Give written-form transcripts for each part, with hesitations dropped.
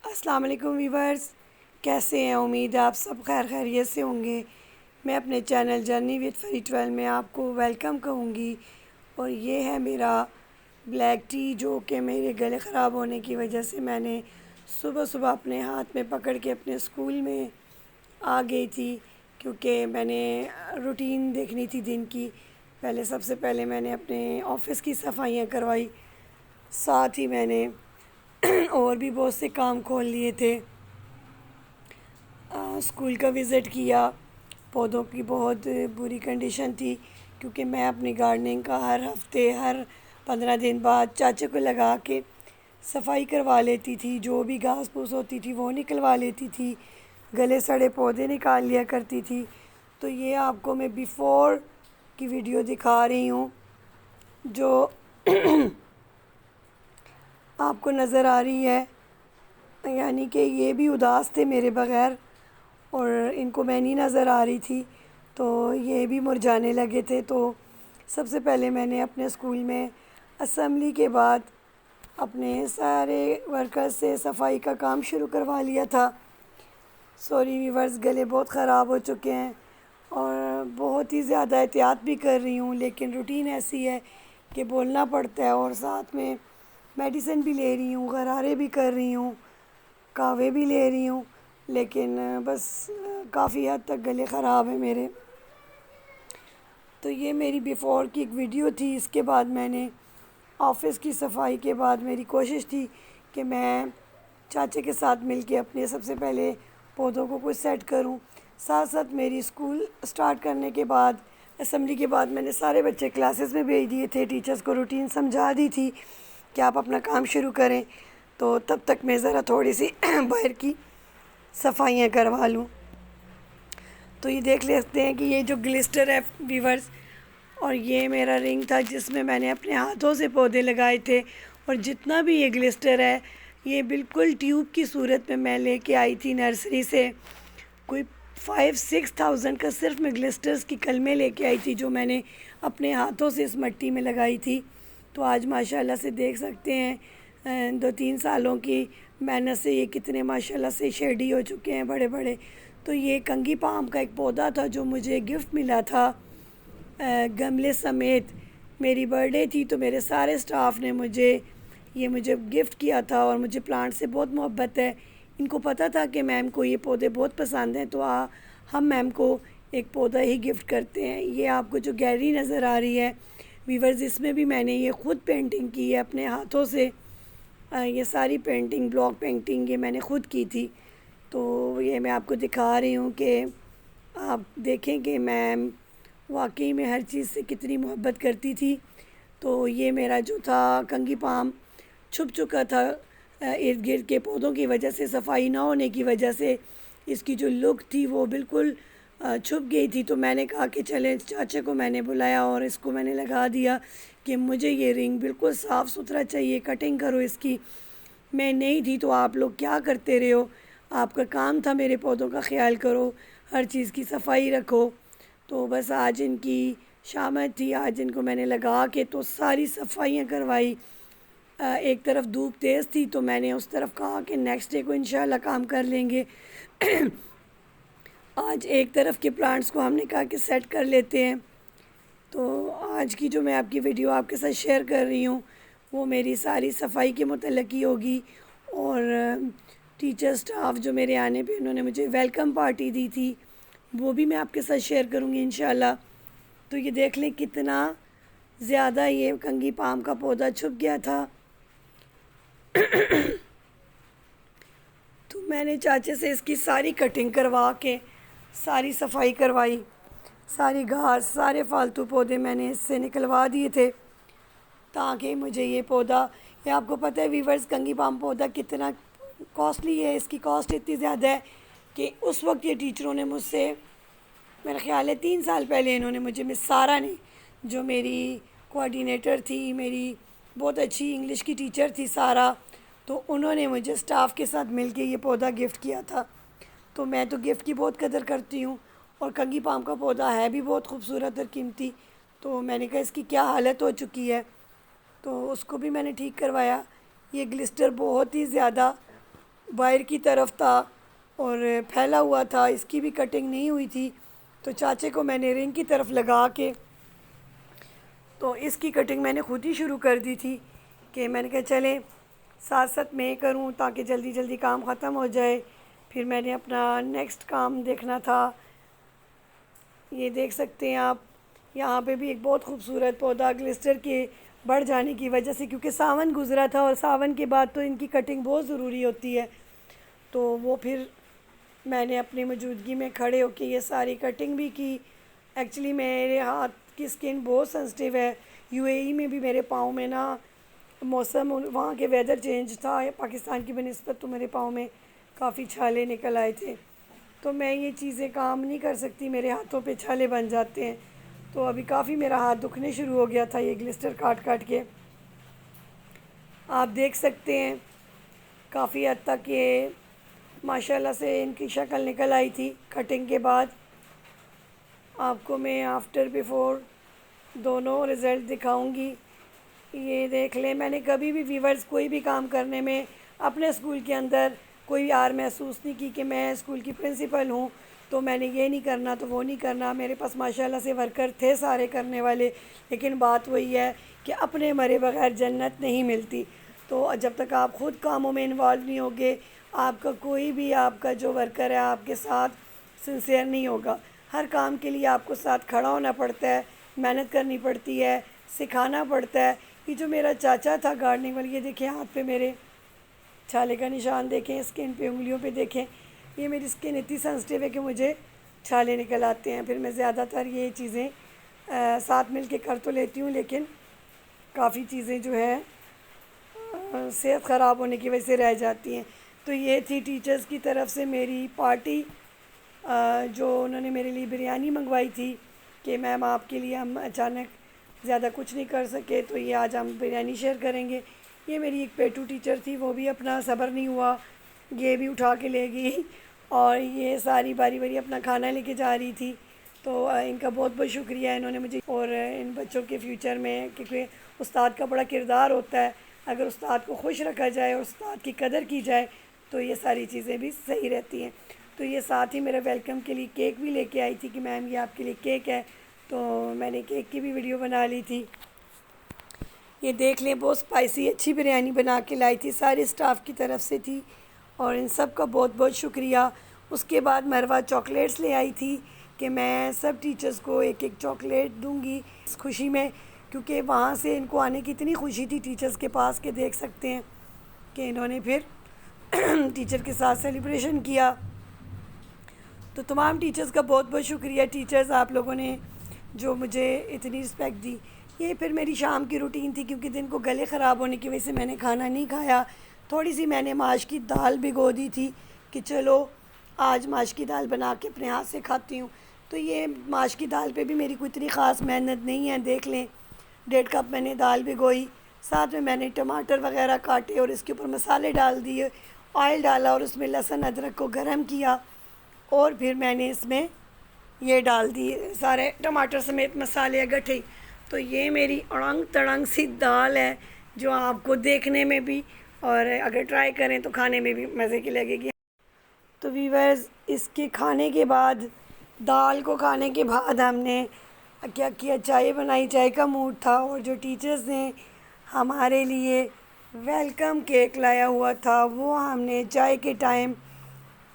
السلام علیکم ویورز، کیسے ہیں؟ امید ہے آپ سب خیر خیریت سے ہوں گے۔ میں اپنے channel journey with free travel میں آپ کو ویلکم کہوں گی، اور یہ ہے میرا بلیک ٹی جو کہ میرے گلے خراب ہونے کی وجہ سے میں نے صبح صبح اپنے ہاتھ میں پکڑ کے اپنے اسکول میں آ گئی تھی، کیونکہ میں نے روٹین دیکھنی تھی دن کی۔ سب سے پہلے میں نے اپنے آفس کی صفائیاں کروائی، ساتھ ہی میں نے اور بھی بہت سے کام کھول لیے تھے۔ اسکول کا وزٹ کیا، پودوں کی بہت بری کنڈیشن تھی، کیونکہ میں اپنی گارڈننگ کا ہر ہفتے ہر 15 دن بعد چاچے کو لگا کے صفائی کروا لیتی تھی۔ جو بھی گھاس پھوس ہوتی تھی وہ نکلوا لیتی تھی، گلے سڑے پودے نکال لیا کرتی تھی۔ تو یہ آپ کو میں بیفور کی ویڈیو دکھا رہی ہوں، جو آپ کو نظر آ رہی ہے، یعنی کہ یہ بھی اداس تھے میرے بغیر، اور ان کو میں نہیں نظر آ رہی تھی، تو یہ بھی مرجھانے لگے تھے۔ تو سب سے پہلے میں نے اپنے اسکول میں اسمبلی کے بعد اپنے سارے ورکرز سے صفائی کا کام شروع کروا لیا تھا۔ سوری ویورز، گلے بہت خراب ہو چکے ہیں اور بہت ہی زیادہ احتیاط بھی کر رہی ہوں، لیکن روٹین ایسی ہے کہ بولنا پڑتا ہے، اور ساتھ میں میڈیسن بھی لے رہی ہوں، غرارے بھی کر رہی ہوں، کعوے بھی لے رہی ہوں، لیکن بس کافی حد تک گلے خراب ہیں میرے۔ تو یہ میری بیفور کی ایک ویڈیو تھی۔ اس کے بعد میں نے آفس کی صفائی کے بعد میری کوشش تھی کہ میں چاچے کے ساتھ مل کے اپنے سب سے پہلے پودوں کو کچھ سیٹ کروں۔ ساتھ ساتھ میری اسکول سٹارٹ کرنے کے بعد، اسمبلی کے بعد، میں نے سارے بچے کلاسز میں بھیج دیے تھے، ٹیچرز کو روٹین سمجھا دی تھی کہ آپ اپنا کام شروع کریں، تو تب تک میں ذرا تھوڑی سی باہر کی صفائیاں کروا لوں۔ تو یہ دیکھ لیتے ہیں کہ یہ جو گلسٹر ہے ویورز، اور یہ میرا رنگ تھا جس میں نے اپنے ہاتھوں سے پودے لگائے تھے، اور جتنا بھی یہ گلسٹر ہے یہ بالکل ٹیوب کی صورت میں لے کے آئی تھی نرسری سے، کوئی 5-6 thousand کا صرف میں گلسٹرز کی کلمیں لے کے آئی تھی، جو میں نے اپنے ہاتھوں سے اس مٹی میں لگائی تھی۔ تو آج ماشاءاللہ سے دیکھ سکتے ہیں 2-3 سالوں کی محنت سے یہ کتنے ماشاءاللہ سے شیڈی ہو چکے ہیں، بڑے بڑے۔ تو یہ کنگھی پام کا ایک پودا تھا جو مجھے گفٹ ملا تھا گملے سمیت۔ میری برتھ ڈے تھی تو میرے سارے سٹاف نے مجھے گفٹ کیا تھا، اور مجھے پلانٹ سے بہت محبت ہے۔ ان کو پتہ تھا کہ میم کو یہ پودے بہت پسند ہیں، تو ہم میم کو ایک پودا ہی گفٹ کرتے ہیں۔ یہ آپ کو جو گیلری نظر آ رہی ہے ویورز، اس میں بھی میں نے یہ خود پینٹنگ کی ہے اپنے ہاتھوں سے۔ یہ ساری پینٹنگ، بلاک پینٹنگ، یہ میں نے خود کی تھی۔ تو یہ میں آپ کو دکھا رہی ہوں کہ آپ دیکھیں کہ میں واقعی میں ہر چیز سے کتنی محبت کرتی تھی۔ تو یہ میرا جو تھا کنگھی پام چھپ چکا تھا ارد گرد کے پودوں کی وجہ سے، صفائی نہ ہونے کی وجہ سے اس کی جو لک تھی وہ بالکل چھپ گئی تھی۔ تو میں نے کہا کہ چلیں، چاچے کو میں نے بلایا اور اس کو میں نے لگا دیا کہ مجھے یہ رنگ بالکل صاف ستھرا چاہیے، کٹنگ کرو اس کی۔ میں نہیں تھی تو آپ لوگ کیا کرتے رہے ہو؟ آپ کا کام تھا میرے پودوں کا خیال کرو، ہر چیز کی صفائی رکھو۔ تو بس آج ان کی شامت تھی، آج ان کو میں نے لگا کے تو ساری صفائیاں کروائی۔ ایک طرف دھوپ تیز تھی تو میں نے اس طرف کہا کہ نیکسٹ ڈے کو انشاءاللہ کام کر لیں گے۔ آج ایک طرف کے پلانٹس کو ہم نے کہا کہ سیٹ کر لیتے ہیں۔ تو آج کی جو میں آپ کی ویڈیو آپ کے ساتھ شیئر کر رہی ہوں وہ میری ساری صفائی کے متعلق ہی ہوگی، اور ٹیچر سٹاف جو میرے آنے پہ انہوں نے مجھے ویلکم پارٹی دی تھی وہ بھی میں آپ کے ساتھ شیئر کروں گی انشاءاللہ۔ تو یہ دیکھ لیں کتنا زیادہ یہ کنگھی پام کا پودا چھپ گیا تھا۔ تو میں نے چاچے سے اس کی ساری کٹنگ کروا کے ساری صفائی کروائی، ساری گھاس، سارے فالتو پودے میں نے اس سے نکلوا دیے تھے، تاکہ مجھے یہ پودا، یہ آپ کو پتہ ہے ویورز کنگھی پام پودا کتنا کاسٹلی ہے، اس کی کاسٹ اتنی زیادہ ہے کہ اس وقت یہ ٹیچروں نے مجھ سے، میرا خیال ہے 3 سال پہلے انہوں نے مجھے، مس سارا نے، جو میری کوآرڈینیٹر تھی، میری بہت اچھی انگلش کی ٹیچر تھی سارا، تو انہوں نے مجھے سٹاف کے ساتھ مل کے یہ پودا گفٹ کیا تھا۔ تو میں تو گفٹ کی بہت قدر کرتی ہوں، اور کنگھی پام کا پودا ہے بھی بہت خوبصورت اور قیمتی۔ تو میں نے کہا اس کی کیا حالت ہو چکی ہے، تو اس کو بھی میں نے ٹھیک کروایا۔ یہ گلسٹر بہت ہی زیادہ باہر کی طرف تھا اور پھیلا ہوا تھا، اس کی بھی کٹنگ نہیں ہوئی تھی، تو چاچے کو میں نے رنگ کی طرف لگا کے تو اس کی کٹنگ میں نے خود ہی شروع کر دی تھی کہ میں نے کہا چلیں ساتھ ساتھ میں کروں تاکہ جلدی جلدی کام ختم ہو جائے۔ پھر میں نے اپنا نیکسٹ کام دیکھنا تھا۔ یہ دیکھ سکتے ہیں آپ، یہاں پہ بھی ایک بہت خوبصورت پودا گلسٹر کے بڑھ جانے کی وجہ سے، کیونکہ ساون گزرا تھا اور ساون کے بعد تو ان کی کٹنگ بہت ضروری ہوتی ہے، تو وہ پھر میں نے اپنی موجودگی میں کھڑے ہو کے یہ ساری کٹنگ بھی کی۔ ایکچولی میرے ہاتھ کی سکن بہت سینسٹیو ہے، یو اے ای میں بھی میرے پاؤں میں نا موسم وہاں کے ویدر چینج تھا پاکستان کی بنسبت، تو میرے پاؤں میں کافی چھالے نکل آئے تھے، تو میں یہ چیزیں کام نہیں کر سکتی، میرے ہاتھوں پہ چھالے بن جاتے ہیں، تو ابھی کافی میرا ہاتھ دکھنے شروع ہو گیا تھا یہ گلسٹر کاٹ کاٹ کے۔ آپ دیکھ سکتے ہیں کافی حد تک یہ ماشاءاللہ سے ان کی شکل نکل آئی تھی کٹنگ کے بعد۔ آپ کو میں آفٹر بیفور دونوں رزلٹ دکھاؤں گی۔ یہ دیکھ لیں، میں نے کبھی بھی ویورز کوئی بھی کام کرنے میں اپنے اسکول کے اندر کوئی یار محسوس نہیں کی کہ میں اسکول کی پرنسپل ہوں تو میں نے یہ نہیں کرنا تو وہ نہیں کرنا۔ میرے پاس ماشاءاللہ سے ورکر تھے سارے کرنے والے، لیکن بات وہی ہے کہ اپنے مرے بغیر جنت نہیں ملتی، تو جب تک آپ خود کاموں میں انوالو نہیں ہوگے، آپ کا کوئی بھی آپ کا جو ورکر ہے آپ کے ساتھ سنسیئر نہیں ہوگا۔ ہر کام کے لیے آپ کو ساتھ کھڑا ہونا پڑتا ہے، محنت کرنی پڑتی ہے، سکھانا پڑتا ہے۔ یہ جو میرا چاچا تھا گارڈننگ والی، یہ دیکھیں ہاتھ پہ میرے چھالے کا نشان دیکھیں، اسکن پہ انگلیوں پہ دیکھیں، یہ میری اسکن اتنی سینسٹیو ہے کہ مجھے چھالے نکل آتے ہیں۔ پھر میں زیادہ تر یہ چیزیں ساتھ مل کے کر تو لیتی ہوں، لیکن کافی چیزیں جو ہے صحت خراب ہونے کی وجہ سے رہ جاتی ہیں۔ تو یہ تھی ٹیچرز کی طرف سے میری پارٹی، جو انہوں نے میرے لیے بریانی منگوائی تھی کہ میم آپ کے لیے ہم اچانک زیادہ کچھ نہیں کر سکے تو یہ آج ہم بریانی شیئر کریں گے۔ یہ میری ایک پیٹو ٹیچر تھی، وہ بھی اپنا صبر نہیں ہوا، یہ بھی اٹھا کے لے گئی اور یہ ساری باری باری اپنا کھانا لے کے جا رہی تھی، تو ان کا بہت بہت شکریہ، انہوں نے مجھے اور ان بچوں کے فیوچر میں، کیونکہ استاد کا بڑا کردار ہوتا ہے، اگر استاد کو خوش رکھا جائے اور استاد کی قدر کی جائے تو یہ ساری چیزیں بھی صحیح رہتی ہیں۔ تو یہ ساتھ ہی میرے ویلکم کے لیے کیک بھی لے کے آئی تھی کہ میم یہ آپ کے لیے کیک ہے، تو میں نے کیک کی بھی ویڈیو بنا لی تھی۔ یہ دیکھ لیں بہت اسپائسی اچھی بریانی بنا کے لائی تھی، سارے اسٹاف کی طرف سے تھی اور ان سب کا بہت بہت شکریہ۔ اس کے بعد مروہ چاکلیٹس لے آئی تھی کہ میں سب ٹیچرز کو ایک ایک چاکلیٹ دوں گی اس خوشی میں، کیونکہ وہاں سے ان کو آنے کی اتنی خوشی تھی ٹیچرز کے پاس کہ دیکھ سکتے ہیں کہ انہوں نے پھر ٹیچر کے ساتھ سیلیبریشن کیا۔ تو تمام ٹیچرز کا بہت بہت شکریہ، ٹیچرز آپ لوگوں نے جو مجھے اتنی رسپیکٹ دی۔ یہ پھر میری شام کی روٹین تھی، کیونکہ دن کو گلے خراب ہونے کی وجہ سے میں نے کھانا نہیں کھایا، تھوڑی سی میں نے ماش کی دال بھگو دی تھی کہ چلو آج ماش کی دال بنا کے اپنے ہاتھ سے کھاتی ہوں۔ تو یہ ماش کی دال پہ بھی میری کوئی اتنی خاص محنت نہیں ہے، دیکھ لیں 1.5 کپ میں نے دال بھگوئی، ساتھ میں نے ٹماٹر وغیرہ کاٹے اور اس کے اوپر مسالے ڈال دیے، آئل ڈالا اور اس میں لہسن ادرک کو گرم کیا اور پھر میں نے اس میں یہ ڈال دیے سارے ٹماٹر سمیت مسالے گٹھے۔ تو یہ میری اڑنگ تڑنگ سی دال ہے جو آپ کو دیکھنے میں بھی اور اگر ٹرائی کریں تو کھانے میں بھی مزے کی لگے گی۔ تو ویورز اس کے کھانے کے بعد، دال کو کھانے کے بعد ہم نے کیا کیا، چائے بنائی، چائے کا موڈ تھا اور جو ٹیچرز نے ہمارے لیے ویلکم کیک لایا ہوا تھا وہ ہم نے چائے کے ٹائم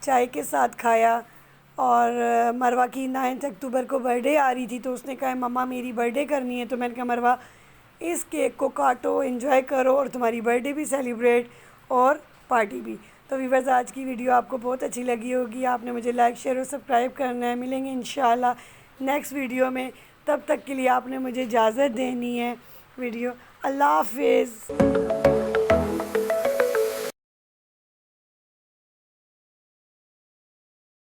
چائے کے ساتھ کھایا۔ اور مروہ کی 9 اکتوبر کو برتھ ڈے آ رہی تھی تو اس نے کہا مما میری برتھ ڈے کرنی ہے، تو میں نے کہا مروہ اس کیک کو کاٹو، انجوائے کرو اور تمہاری برتھ ڈے بھی سیلیبریٹ اور پارٹی بھی۔ تو ویورز آج کی ویڈیو آپ کو بہت اچھی لگی ہوگی، آپ نے مجھے لائک شیئر اور سبسکرائب کرنا ہے۔ ملیں گے انشاءاللہ نیکسٹ ویڈیو میں، تب تک کے لیے آپ نے مجھے اجازت دینی ہے۔ اللہ حافظ۔